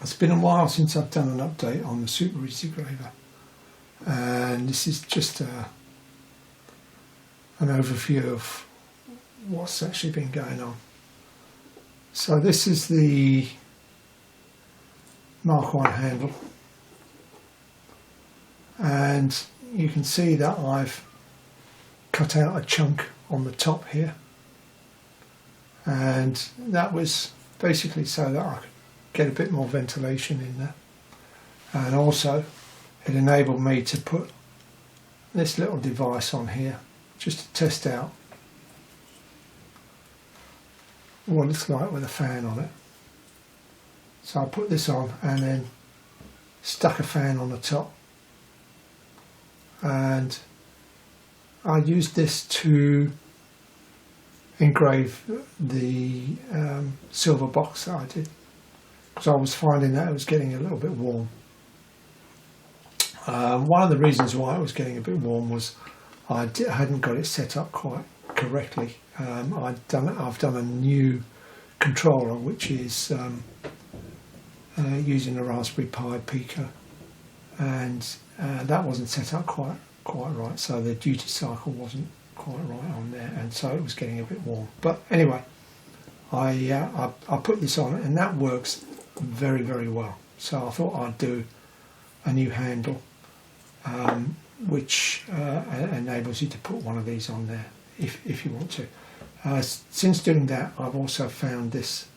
It's been a while since I've done an update on the Super Easy Graver, and this is just an overview of what's actually been going on. So this is the Mk3 handle, and you can see that I've cut out a chunk on the top here, and that was basically so that I could get a bit more ventilation in there, and also it enabled me to put this little device on here just to test out what it's like with a fan on it. So I put this on and then stuck a fan on the top, and I used this to engrave the silver box that I did, because I was finding that it was getting a little bit warm. One of the reasons why it was getting a bit warm was I hadn't got it set up quite correctly. I've done a new controller, which is using a Raspberry Pi Pico, and that wasn't set up quite right, so the duty cycle wasn't quite right on there, and so it was getting a bit warm. But anyway, I put this on, and that works very, very well. So I thought I'd do a new handle which enables you to put one of these on there if you want to. Since doing that, I've also found this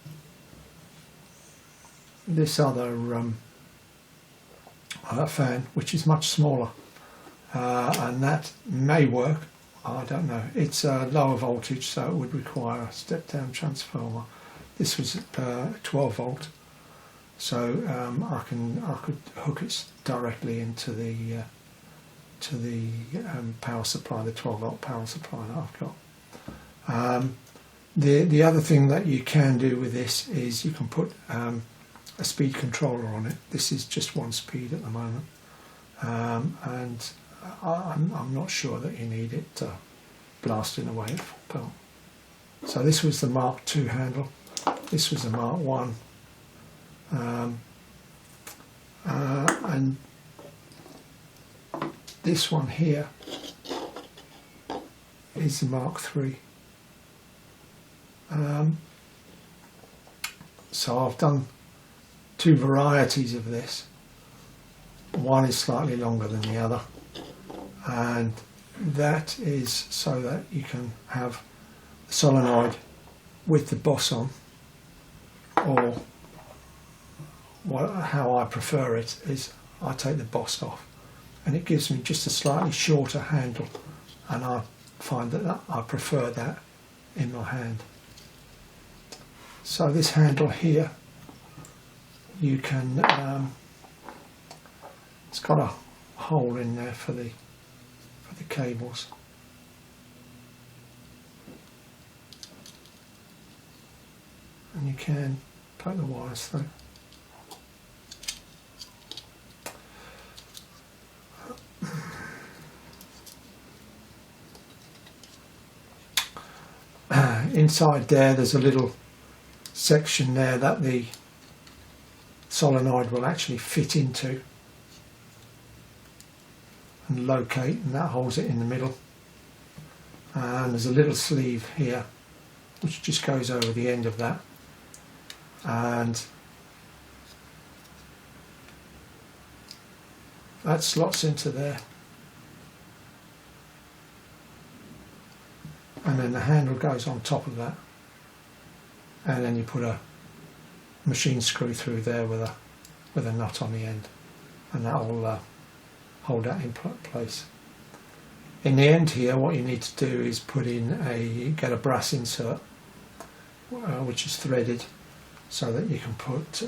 other fan, which is much smaller, and that may work. I don't know. It's a lower voltage, so it would require a step-down transformer. This was 12 volt, so I could hook it directly into the power supply, the 12 volt power supply that I've got. The other thing that you can do with this is you can put a speed controller on it. This is just one speed at the moment, and I'm not sure that you need it blasting away at full pelt. So this was the Mk2 handle. This was the Mk1, and this one here is the Mk3. So I've done two varieties of this. One is slightly longer than the other, and that is so that you can have the solenoid with the boss on, or how I prefer it is I take the boss off, and it gives me just a slightly shorter handle, and I find that I prefer that in my hand. So this handle here, you can it's got a hole in there for the cables, and you can poke the wires through. Inside there's a little section there that the solenoid will actually fit into and locate, and that holds it in the middle. And there's a little sleeve here which just goes over the end of that, and that slots into there, and then the handle goes on top of that, and then you put a machine screw through there with a nut on the end, and that will hold that in place. In the end here, what you need to do is get a brass insert which is threaded, so that you can put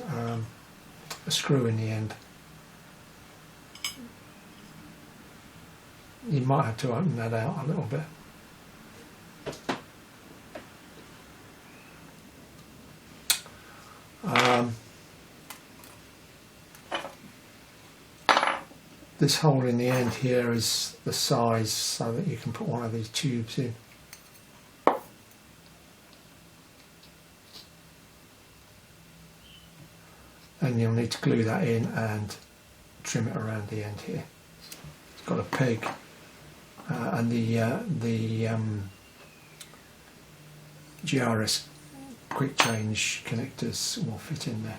a screw in the end. You might have to open that out a little bit. This hole in the end here is the size so that you can put one of these tubes in. and you'll need to glue that in and trim it around the end here. It's got a peg, and the GRS quick change connectors will fit in there.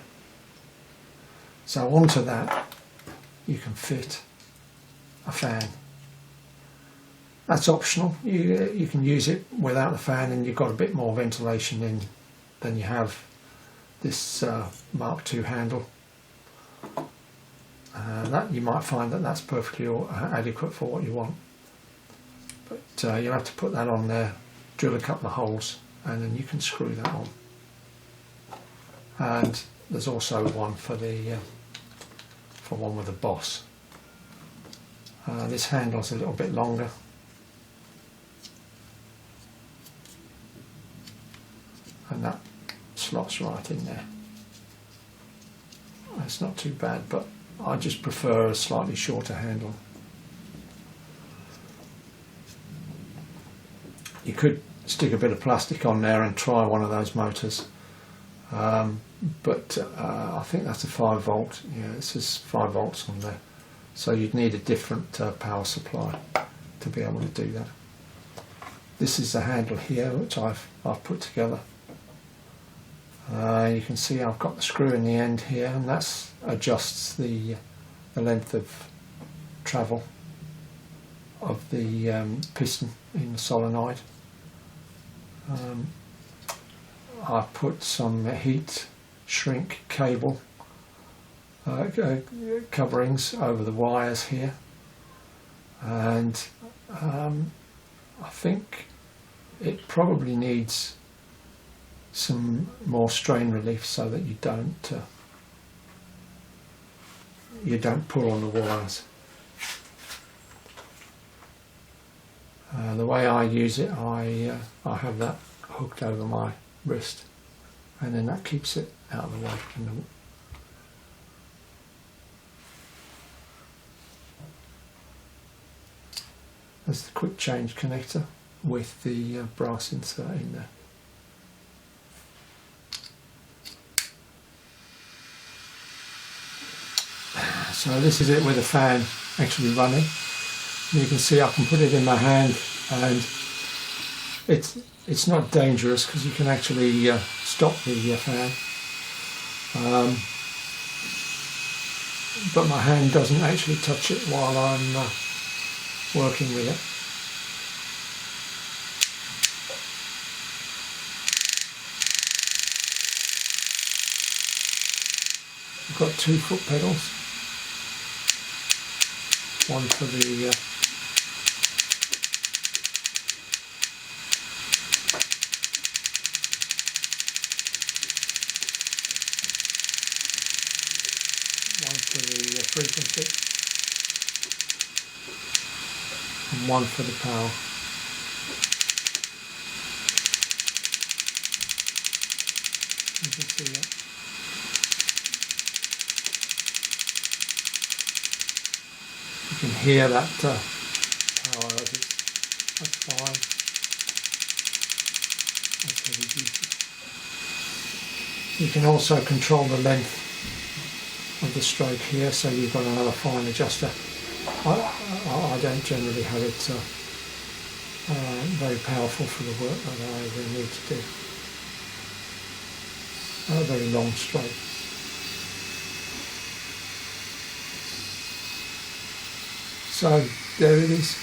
So onto that you can fit a fan. That's optional. You can use it without the fan, and you've got a bit more ventilation in than you have this Mark II handle. That you might find that that's perfectly adequate for what you want. But you'll have to put that on there, drill a couple of holes, and then you can screw that on. And there's also one for one with a boss. This handle's a little bit longer. And that slots right in there. It's not too bad, but I just prefer a slightly shorter handle. You could stick a bit of plastic on there and try one of those motors, but I think that's a 5 volt. Yeah, it says 5 volts on there, so you'd need a different power supply to be able to do that. This is the handle here, which I've put together. You can see I've got the screw in the end here, and that adjusts the length of travel of the piston in the solenoid. I've put some heat shrink cable coverings over the wires here, and I think it probably needs some more strain relief so that you don't pull on the wires. The way I use it, I have that hooked over my wrist, and then that keeps it out of the way from the There's the quick change connector with the brass insert in there. So this is it with the fan actually running. You can see I can put it in my hand, and it's not dangerous because you can actually stop the fan. But my hand doesn't actually touch it while I'm working with it. I've got 2 foot pedals. One for the frequency, and one for the power. You can see that. You can hear that power. That's fine. That's heavy duty. You can also control the length of the stroke here, so you've got another fine adjuster. I don't generally have it very powerful for the work that I really need to do. A very long stroke. So there it is.